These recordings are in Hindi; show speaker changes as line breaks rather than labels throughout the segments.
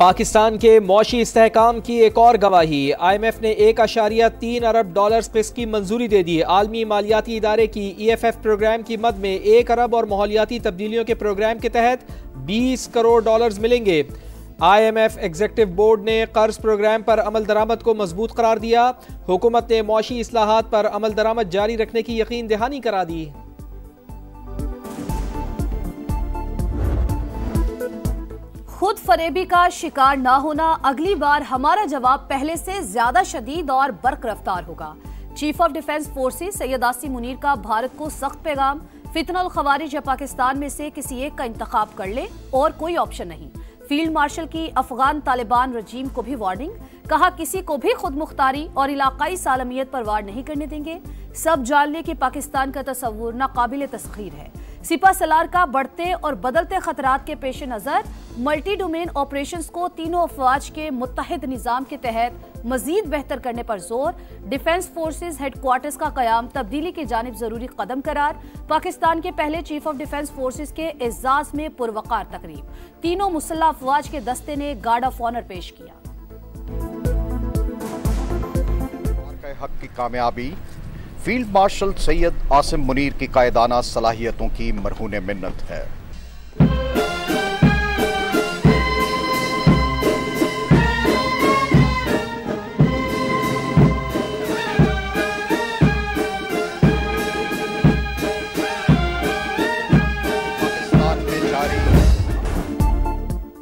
पाकिस्तान के मौशी इस्तेहकाम की एक और गवाही। IMF ने $1.3 अरब किस्त की मंजूरी दे दी। आलमी मालियाती इदारे की EFF प्रोग्राम की मद में 1 अरब और माहौलियाती तब्दीलियों के प्रोग्राम के तहत $20 करोड़ मिलेंगे। IMF एग्जीक्यूटिव बोर्ड ने कर्ज प्रोग्राम पर अमल दरामद को मजबूत करार दिया। हुकूमत ने मौशी इस्लाहात पर अमल दरामद जारी रखने की यकीन दहानी करा दी।
खुद फरेबी का शिकार ना होना, अगली बार हमारा जवाब पहले से ज्यादा शदीद और बर्क रफ्तार होगा। Chief of defence forces Syed Asim Munir का भारत को सख्त पैगाम। फितनल खवारिज या पाकिस्तान में से किसी एक का इंतखाब कर ले और कोई ऑप्शन नहीं। फील्ड मार्शल की अफगान तालिबान रजीम को भी वार्निंग। कहा किसी को भी खुद मुख्तारी और इलाकाई सालमियत पर वार नहीं करने देंगे। सब जान ले कि पाकिस्तान का तस्वुर नाकाबिल तस्खीर है। सिपा सलार का बढ़ते और बदलते खतरात के पेश नजर मल्टी डोमेन ऑपरेशंस को तीनों अफवाज के मुत्तहिद निजाम के तहत मजीद बेहतर करने पर जोर। डिफेंस फोर्सेस हेडक्वार्टर्स का कयाम तब्दीली की जानिब जरूरी कदम करार। पाकिस्तान के पहले चीफ ऑफ डिफेंस फोर्सेस के एजाज में पुरवकार तकरीब। तीनों मुसल्लह अफवाज के दस्ते ने गार्ड ऑफ ऑनर पेश किया।
हक की कामयाबी फील्ड मार्शल सैयद आसिम मुनीर की कायदाना सलाहियतों की मरहून मिन्नत है।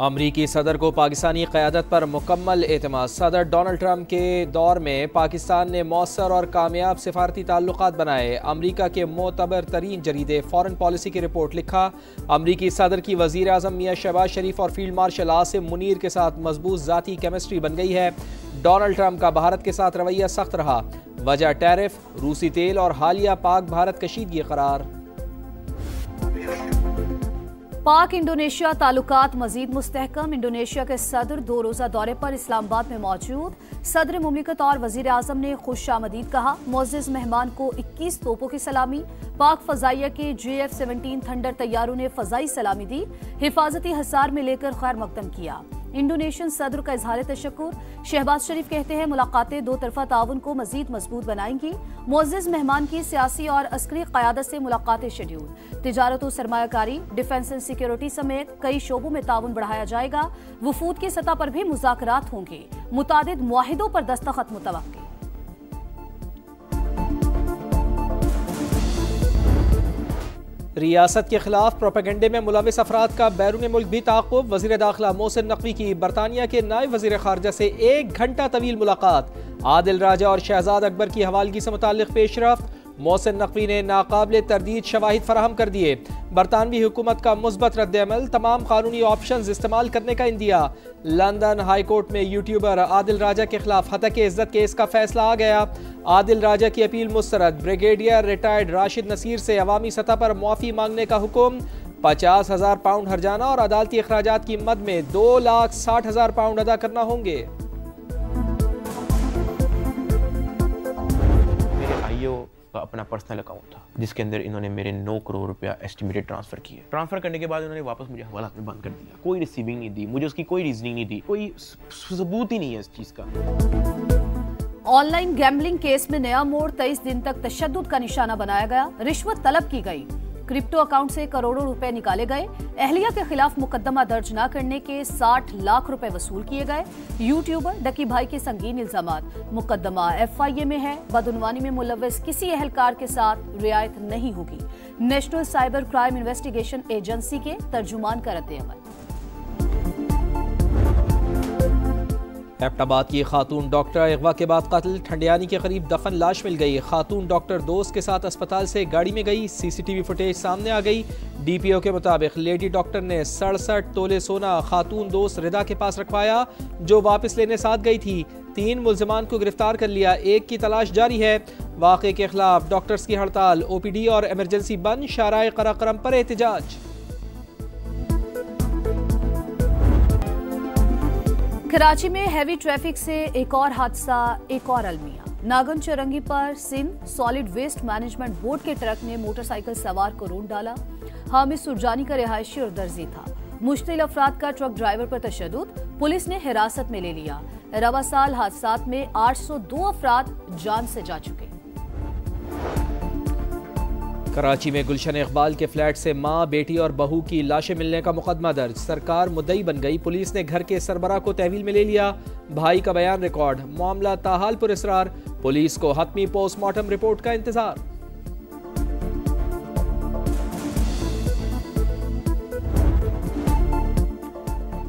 अमरीकी सदर को पाकिस्तानी क़यादत पर मुकम्मल एतमाद। सदर डोनाल्ड ट्रंप के दौर में पाकिस्तान ने मौसर और कामयाब सिफारती ताल्लुकात बनाए। अमरीका के मोतबर तरीन जरीदे फॉरेन पॉलिसी की रिपोर्ट लिखा। अमरीकी सदर की वज़ीर आज़म मियां शहबाज शरीफ और फील्ड मार्शल आसिम मुनीर के साथ मजबूत ज़ाती केमिस्ट्री बन गई है। डोनाल्ड ट्रंप का भारत के साथ रवैया सख्त रहा। वजह टैरिफ, रूसी तेल और हालिया पाक भारत कशीदगी करार।
पाक इंडोनेशिया ताल्लुकात मजीद मुस्तहकम। इंडोनेशिया के सदर 2 रोज़ा दौरे पर इस्लामाबाद में मौजूद। सदर मुमलिकत और वजीर आजम ने खुशामदीद कहा। मोअज़्ज़िज़ मेहमान को 21 तोपों की सलामी। पाक फजाइया के JF-17 थंडर तैयारों ने फजाई सलामी दी। हिफाजती हसार में लेकर खैर मकदम किया। इंडोनेशियन सदर का इजहार तशक्कुर। शहबाज शरीफ कहते हैं मुलाकातें 2 तरफा ताउन को मजीद मजबूत बनाएंगी। मोअज़्ज़िज़ मेहमान की सियासी और अस्करी क़यादत से मुलाकातें शेड्यूल। तिजारत और सरमायाकारी, डिफेंस एंड सिक्योरिटी समेत कई शोबों में ताउन बढ़ाया जाएगा। वफूद की सतह पर भी मुज़ाकरात होंगे। मुतादिद मुआहिदों पर दस्तखत मुतवक्किल।
रियासत के खिलाफ प्रोपेगेंडे में मुलविस अफराद का बैरून मुल्क भी ताक़ुब। वज़ीर दाखिला मोहसिन नकवी की बरतानिया के नायब वज़ीर ख़ारजा से 1 घंटा तवील मुलाकात। आदिल राजा और शहजाद अकबर की हवालगी से मुताल्लिक़ पेशरफ्त। मोहसिन नकवी ने नाकाबिले तरदीद शवाहिद फराहम कर दिए। बरतानवी हुकूमत का मुस्बत रद्द-ए-अमल, तमाम कानूनी ऑप्शंस इस्तेमाल करने का इंदिया। लंदन हाई कोर्ट में यूट्यूबर आदिल राजा के खिलाफ हतक इज्जत केस का फैसला आ गया। आदिल राजा की अपील मुस्तरद। ब्रिगेडियर रिटायर्ड राशिद नसीर से अवामी सतह पर मुआफ़ी मांगने का हुक्म। 50,000 पाउंड हर्जाना और अदालती अखराजात की मद में 2,60,000 पाउंड अदा करना होंगे।
का अपना पर्सनल अकाउंट था जिसके अंदर इन्होंने मेरे 9 करोड़ रुपया एस्टिमेटेड ट्रांसफर किए। ट्रांसफर करने के बाद उन्होंने वापस मुझे हवाला में बंद कर दिया। कोई रिसीविंग नहीं दी, मुझे उसकी कोई रीजनिंग नहीं दी, कोई सबूत ही नहीं है इस चीज का।
ऑनलाइन गैम्बलिंग केस में नया मोड़। 23 दिन तक तशद्दुद का निशाना बनाया गया। रिश्वत तलब की गई। क्रिप्टो अकाउंट से करोड़ों रुपए निकाले गए। अहलिया के खिलाफ मुकदमा दर्ज न करने के 60 लाख रुपए वसूल किए गए। यूट्यूबर डकी भाई के संगीन इल्जामात। मुकदमा FIA में है। बदउनवानी में मुलव्वस किसी एहलकार के साथ रियायत नहीं होगी। National cyber crime investigation agency के तर्जुमान का रद्द-ए-अमल।
एबटाबाद की खातून डॉक्टर अगवा के बाद कत्ल। ठंडियानी के करीब दफन लाश मिल गई। खातून डॉक्टर दोस्त के साथ अस्पताल से गाड़ी में गई। CCTV फुटेज सामने आ गई। DPO के मुताबिक लेडी डॉक्टर ने 67 तोले सोना खातून दोस्त रिदा के पास रखवाया, जो वापस लेने साथ गई थी। 3 मुल्जिमान को गिरफ्तार कर लिया। 1 की तलाश जारी है। वाक़े के खिलाफ डॉक्टर्स की हड़ताल। OPD और एमरजेंसी बंद। शाराए कराकरम पर एहतजाज।
कराची में हैवी ट्रैफिक से एक और हादसा, एक और अलमिया। नागन चौरंगी पर Sindh solid waste management board के ट्रक ने मोटरसाइकिल सवार को रोड डाला। हामिद सुरजानी का रिहायशी और दर्जी था। मुश्तिल अफराद का ट्रक ड्राइवर पर तशद्दुद। पुलिस ने हिरासत में ले लिया। रवा साल हादसात में 802 अफराद जान से जा चुके।
कराची में गुलशन इकबाल के फ्लैट से मां, बेटी और बहू की लाशें मिलने का मुकदमा दर्ज। सरकार मुद्दई बन गई। पुलिस ने घर के सरबराह को तहवील में ले लिया। भाई का बयान रिकॉर्ड। मामला ताहाल पुरस्रार। पुलिस को हतमी पोस्टमार्टम रिपोर्ट का इंतजार।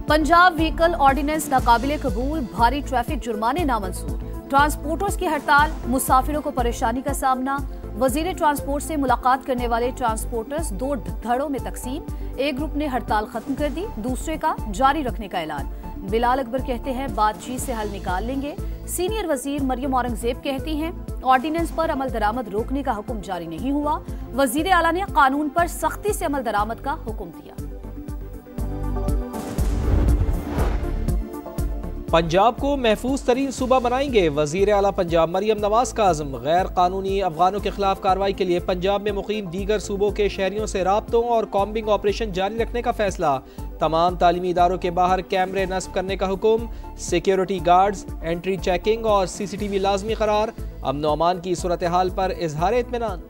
पंजाब व्हीकल ऑर्डिनेंस नाकाबिले कबूल, भारी ट्रैफिक जुर्माने नामंजूर। ट्रांसपोर्टर्स की हड़ताल, मुसाफिरों को परेशानी का सामना। वजीर ट्रांसपोर्ट से मुलाकात करने वाले ट्रांसपोर्टर्स 2 धड़ों में तकसीम। एक ग्रुप ने हड़ताल खत्म कर दी, दूसरे का जारी रखने का ऐलान। बिलाल अकबर कहते हैं बातचीत से हल निकाल लेंगे। सीनियर वजीर मरियम औरंगजेब कहती हैं ऑर्डिनेंस पर अमल दरामद रोकने का हुक्म जारी नहीं हुआ। वजीर आला ने कानून पर सख्ती से अमल दरामद का हुक्म दिया।
पंजाब को महफूज तरीन सूबा बनाएंगे। वजीर आला पंजाब मरियम नवाज का आज़म। गैर कानूनी अफगानों के खिलाफ कार्रवाई के लिए पंजाब में मुकीम दीगर सूबों के शहरियों से राब्तों और कॉम्बिंग ऑपरेशन जारी रखने का फैसला। तमाम तालीमी इदारों के बाहर कैमरे नस्ब करने का हुक्म। सिक्योरिटी गार्ड्स, एंट्री चेकिंग और CCTV लाजमी करार। अमन व अमान की सूरत हाल पर इजहार इत्मीनान।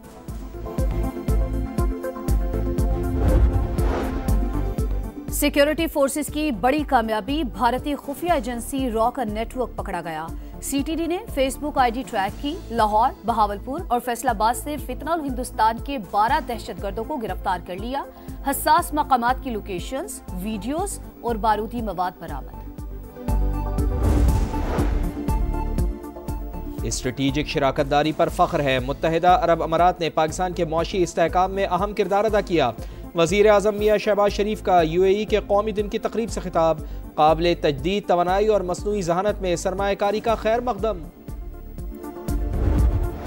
सिक्योरिटी फोर्सेस की बड़ी कामयाबी, भारतीय खुफिया एजेंसी रॉ का नेटवर्क पकड़ा गया। CTD ने फेसबुक ID ट्रैक की। लाहौर, बहावलपुर और फैसलाबाद से फितनल हिंदुस्तान के 12 दहशतगर्दों को गिरफ्तार कर लिया। हसास मकामात की लोकेशंस, वीडियोस और बारूदी मवाद बरामद।
स्ट्रेटेजिक शराकतदारी पर फख्र है। मुत्तहिदा अरब अमारात ने पाकिस्तान के मौशी इस्तेहकाम में अहम किरदार अदा किया। वज़ीर आज़म मियां शहबाज शरीफ का UAE के कौमी दिन की तकरीब से खिताब। काबिल तजदीद तवानाई और मसनूई जहानत में सरमायाकारी का खैर मकदम।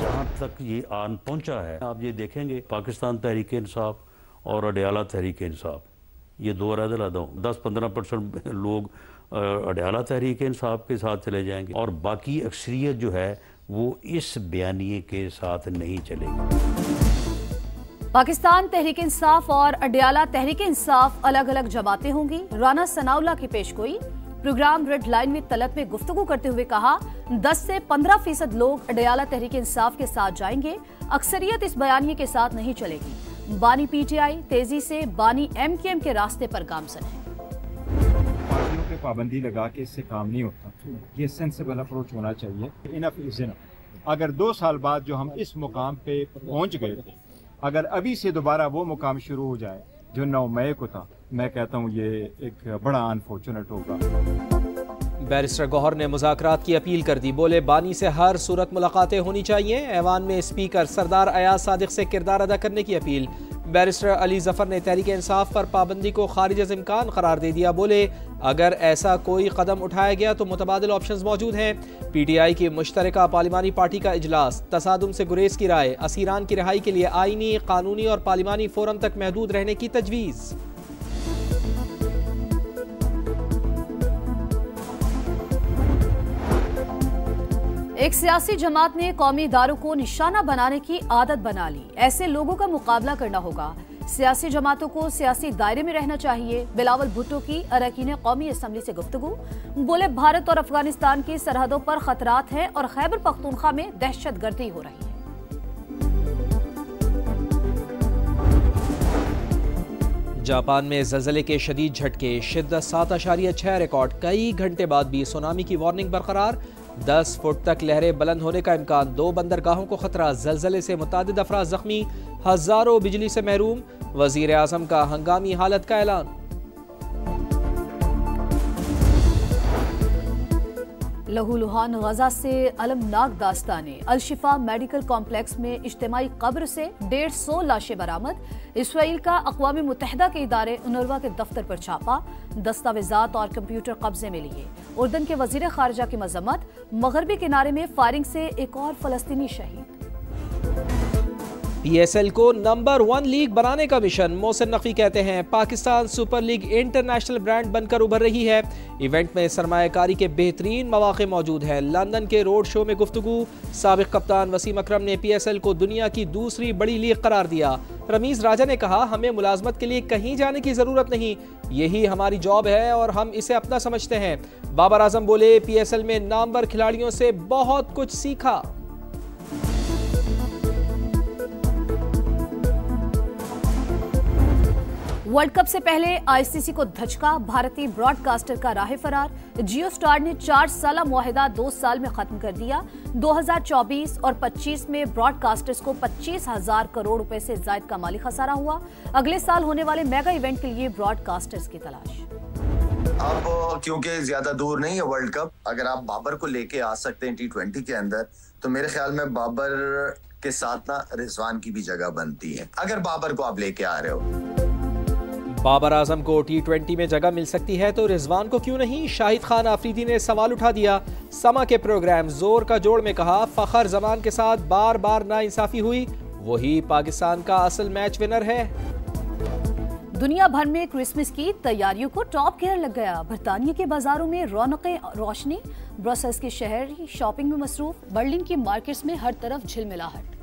जहाँ तक ये आन पहुँचा है, आप ये देखेंगे पाकिस्तान तहरीक इंसाफ और अडयाला तहरीक इंसाफ, ये 2 अलग-अलग हों। 10-15% लोग अडयाला तहरीक इंसाफ के साथ चले जाएंगे और बाकी अक्सरियत जो है वो इस बयानिए के साथ नहीं चलेगी।
पाकिस्तान तहरीक इंसाफ और अडयाला तहरीक इंसाफ अलग अलग जमातें होंगी। राना सनाउल्लाह की पेशगोई। प्रोग्राम रेड लाइन में तलब में गुफ्तगू करते हुए कहा 10 से 15% लोग अडयाला तहरीक इंसाफ के साथ जाएंगे। अक्सरियत इस बयानिए के साथ नहीं चलेगी। बानी PTI तेजी से बानी MKM के रास्ते पर गामजन है।
पार्टियों पे पाबंदी लगा के इससे काम नहीं होता। ये सेंसिबल अप्रोच होना चाहिए। Enough is enough. अगर 2 साल बाद जो हम इस मुकाम पे पहुंच गए थे, अगर अभी से दोबारा वो मुकाम शुरू हो जाए जो 9 मई को था, मैं कहता हूँ ये एक बड़ा अनफॉर्चुनेट होगा।
बैरिस्टर गौहर ने मुज़ाकरात की अपील कर दी। बोले बानी से हर सूरत मुलाकातें होनी चाहिए। ऐवान में स्पीकर सरदार अयाज सादिक से किरदार अदा करने की अपील। बैरिस्टर अली जफर ने तहरीक इंसाफ पर पाबंदी को खारिज अज़ इम्कान करार दे दिया। बोले अगर ऐसा कोई कदम उठाया गया तो मुतबादिल ऑप्शंस मौजूद हैं। PTI की मुश्तरका पार्लिमानी पार्टी का इजलास। तसादुम से गुरेज की राय। असीरान की रिहाई के लिए आईनी, कानूनी और पार्लिमानी फोरम तक महदूद रहने की तजवीज़।
एक सियासी जमात ने कौमी इदारों को निशाना बनाने की आदत बना ली। ऐसे लोगों का मुकाबला करना होगा। सियासी जमातों को सियासी दायरे में रहना चाहिए। बिलावल भुट्टो की अरकान कौमी असम्बली से गुफ्तगू। बोले भारत और अफगानिस्तान की सरहदों पर खतरात हैं और खैबर पख्तूनख्वा में दहशतगर्दी हो रही है।
जापान में ज़लज़ले के शदीद झटके। शिद्दत 7.6 रिकॉर्ड। कई घंटे बाद भी सुनामी की वार्निंग बरकरार। 10 फुट तक लहरें बुलंद होने का इम्कान। 2 बंदरगाहों को खतरा। ज़लज़ले से मुतादिद अफराद जख्मी। हजारों बिजली से महरूम। वज़ीर आज़म का हंगामी हालत का ऐलान।
लहूलुहान गजा से अलमनाक दास्तानें। अलशिफा मेडिकल कॉम्प्लेक्स में इज्तिमाई कब्र से 150 लाशें बरामद। इसराइल का अक़वाम मुत्तहिदा के इदारे UNRWA के दफ्तर पर छापा। दस्तावेजात और कंप्यूटर कब्जे में लिए। उर्दन के वजीर खारजा की मजम्मत। मगरबी किनारे में फायरिंग से एक और फलस्तीनी शहीद।
PSL को नंबर 1 लीग बनाने का मिशन। मोहसिन नकवी कहते हैं Pakistan super league international brand बनकर उभर रही है। इवेंट में सरमायाकारी के बेहतरीन मौके मौजूद है। लंदन के रोड शो में गुफ्तगू। साबिक कप्तान वसीम अकरम ने PSL को दुनिया की दूसरी बड़ी लीग करार दिया। रमीज राजा ने कहा हमें मुलाजमत के लिए कहीं जाने की जरूरत नहीं, यही हमारी जॉब है और हम इसे अपना समझते हैं। बाबर आजम बोले PSL में नामवर खिलाड़ियों से बहुत कुछ सीखा।
वर्ल्ड कप से पहले ICC को धचका। भारतीय ब्रॉडकास्टर का राह फरार। जियो स्टार ने 4 साला मुआहिदा 2 साल में खत्म कर दिया। 2024 और 25 में ब्रॉडकास्टर्स को 25,000 करोड़ रुपए से ज्यादा का माली खसारा हुआ। अगले साल होने वाले मेगा इवेंट के लिए ब्रॉडकास्टर्स की तलाश।
अब क्योंकि ज्यादा दूर नहीं है वर्ल्ड कप, अगर आप बाबर को लेके आ सकते हैं T20 के अंदर, तो मेरे ख्याल में बाबर के साथ ना रिजवान की भी जगह बनती है, अगर बाबर को आप लेके आ रहे हो।
बाबर आजम को T20 में जगह मिल सकती है तो रिजवान को क्यों नहीं? शाहिद खान आफरीदी ने सवाल उठा दिया। समा के प्रोग्राम जोर का जोड़ में कहा फखर जमान के साथ बार बार नाइंसाफी हुई, वही पाकिस्तान का असल मैच विनर है।
दुनिया भर में क्रिसमस की तैयारियों को टॉप गियर लग गया। बर्तानिया के बाजारों में रौनकें रोशनी, ब्रसेल्स के शहर शॉपिंग में मसरूफ, बर्लिन की मार्केट्स में हर तरफ झिलमिलाहट।